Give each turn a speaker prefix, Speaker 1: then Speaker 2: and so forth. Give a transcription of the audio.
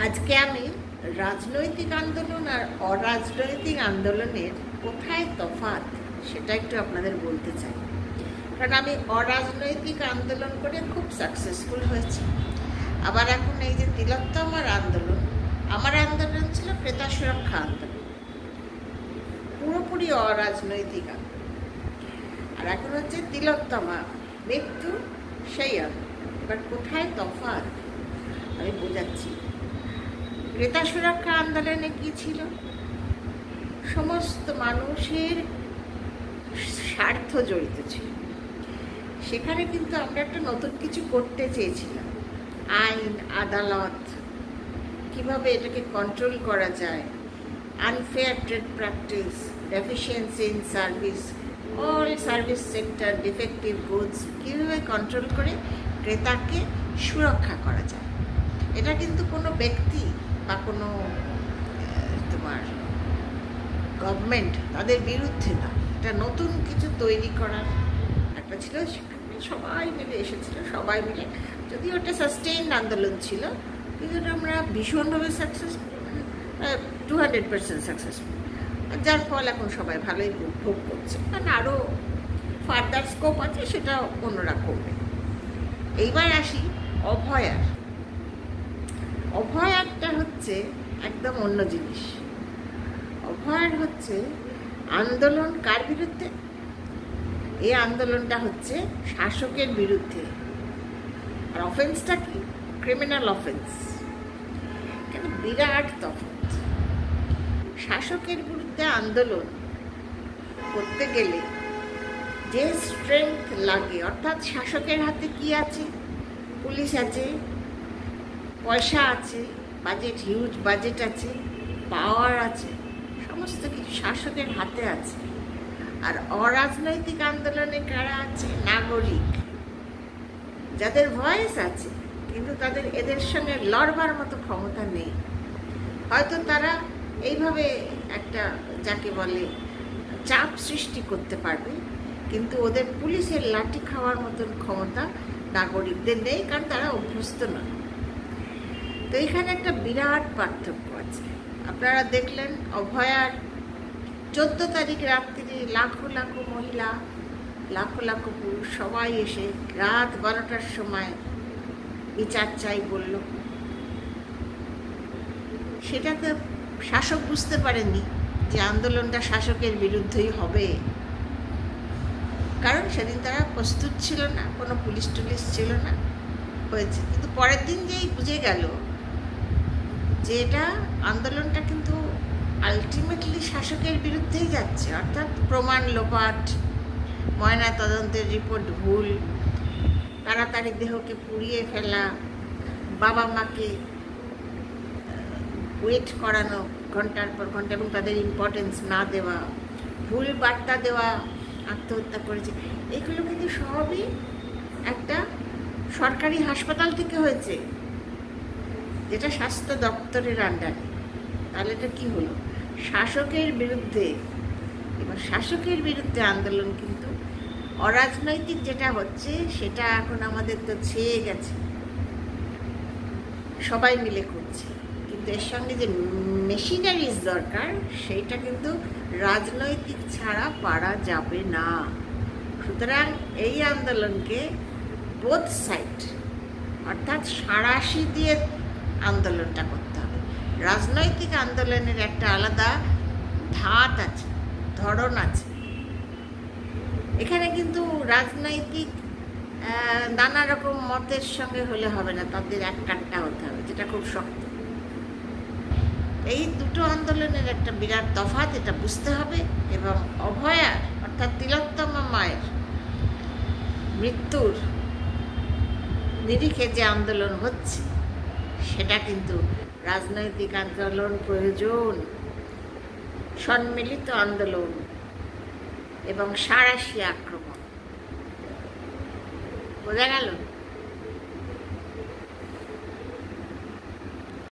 Speaker 1: আজকে আমি রাজনৈতিক আন্দোলন আর অরাজনৈতিক আন্দোলনের কোথায় তফাৎ সেটা একটু আপনাদের বলতে চাই। কারণ আমি অরাজনৈতিক আন্দোলন করে খুব সাকসেসফুল হয়েছি। আবার এখন এই যে তিলোত্তমার আন্দোলন, আমার আন্দোলন ছিল ক্রেতা সুরক্ষা আন্দোলন, পুরোপুরি অরাজনৈতিক আন্দোলন। আর এখন হচ্ছে তিলোত্তমা মৃত্যু, সেই আন্দোলন। এবার কোথায় তফাৎ আমি বোঝাচ্ছি। ক্রেতা সুরক্ষা আন্দোলনে কি ছিল? সমস্ত মানুষের স্বার্থ জড়িত ছিল। সেখানে কিন্তু আমরা একটা নতুন কিছু করতে চেয়েছিলাম। আইন আদালত কিভাবে এটাকে কন্ট্রোল করা যায়, unfair trade practice, deficiency in service, all service sector, defective goods কীভাবে কন্ট্রোল করে ক্রেতাকে সুরক্ষা করা যায়। এটা কিন্তু কোনো ব্যক্তি বা কোনো তোমার গভর্নমেন্ট তাদের বিরুদ্ধে না, এটা নতুন কিছু তৈরি করার একটা ছিল। সেখানে সবাই মিলে এসেছিল, সবাই মিলে, যদিও ওটা সাস্টেইনড আন্দোলন ছিল, কিন্তু আমরা ভীষণভাবে সাকসেসফুল, 200% সাকসেসফুল, যার ফল এখন সবাই ভালোই ভোগ করছে। কারণ আরও ফার্দার স্কোপ আছে, সেটা অন্যরা করবে। এইবার আসি অভয়ার। অভয়ারটা হচ্ছে একদম অন্য জিনিস। অভয়ার হচ্ছে আন্দোলন কার বিরুদ্ধে? এই আন্দোলনটা হচ্ছে শাসকের বিরুদ্ধে। আর অফেন্সটা কি? Criminal offence. কেন? বিরাট তফাৎ। শাসকের বিরুদ্ধে আন্দোলন করতে গেলে যে স্ট্রেংথ লাগে, অর্থাৎ শাসকের হাতে কি আছে? পুলিশ আছে, পয়সা আছে, বাজেট, হিউজ বাজেট আছে, পাওয়ার আছে, সমস্ত কিছু শাসকের হাতে আছে। আর অরাজনৈতিক আন্দোলনে কারা আছে? নাগরিক, যাদের ভয়েস আছে, কিন্তু তাদের এদের সঙ্গে লড়বার মতো ক্ষমতা নেই। হয়তো তারা এইভাবে একটা যাকে বলে চাপ সৃষ্টি করতে পারবে, কিন্তু ওদের পুলিশের লাঠি খাওয়ার মতন ক্ষমতা নাগরিকদের নেই, কারণ তারা অভ্যস্ত নয়। তো এখানে একটা বিরাট পার্থক্য আছে। আপনারা দেখলেন অভয়ার 14 তারিখ রাত্রি লাখো লাখো মহিলা, লাখো লাখো পুরুষ সবাই এসে রাত 12টার সময় বিচার চাই বলল। সেটাতে শাসক বুঝতে পারেননি যে আন্দোলনটা শাসকের বিরুদ্ধেই হবে, কারণ সেদিন তারা প্রস্তুত ছিল না, কোনো পুলিশ টুলিশ ছিল না, হয়েছে। কিন্তু পরের দিন যেই বুঝে গেল যে এটা আন্দোলনটা কিন্তু আলটিমেটলি শাসকের বিরুদ্ধেই যাচ্ছে, অর্থাৎ প্রমাণ লোপাট, ময়না তদন্তের রিপোর্ট ভুল, তাড়াতাড়ি দেহকে পুড়িয়ে ফেলা, বাবা মাকে ওয়েট করানো ঘন্টার পর ঘন্টা এবং তাদের ইম্পর্টেন্স না দেওয়া, ভুল বার্তা দেওয়া, আত্মহত্যা করেছে, এগুলো কিন্তু সবই একটা সরকারি হাসপাতাল থেকে হয়েছে, যেটা স্বাস্থ্য দপ্তরের আন্ডারে। তাহলে এটা কী হলো? শাসকের বিরুদ্ধে। এবার শাসকের বিরুদ্ধে আন্দোলন কিন্তু অরাজনৈতিক যেটা হচ্ছে সেটা এখন আমাদের তো ছেয়ে গেছে, সবাই মিলে করছে। কিন্তু এর সঙ্গে যে মেশিনারিজ দরকার, সেইটা কিন্তু রাজনৈতিক ছাড়া পারা যাবে না। সুতরাং এই আন্দোলনকে বোথ সাইড, অর্থাৎ সাঁড়াশি দিয়ে আন্দোলনটা করতে হবে। রাজনৈতিক আন্দোলনের একটা আলাদা ধাত আছে, ধরন আছে। এখানে কিন্তু রাজনৈতিক নানা রকম মতের সঙ্গে হলে হবে না, তাদের এক কাট্টা হতে হবে, যেটা খুব শক্ত। এই দুটো আন্দোলনের একটা বিরাট তফাৎ, এটা বুঝতে হবে। এবং অভয়ার অর্থাৎ তিলোত্তমা মায়ের মৃত্যুর নিরিখে যে আন্দোলন হচ্ছে, সেটা কিন্তু রাজনৈতিক আন্দোলন প্রয়োজন, সম্মিলিত আন্দোলন এবং সাঁড়াশি আক্রমণ। বোঝা গেল?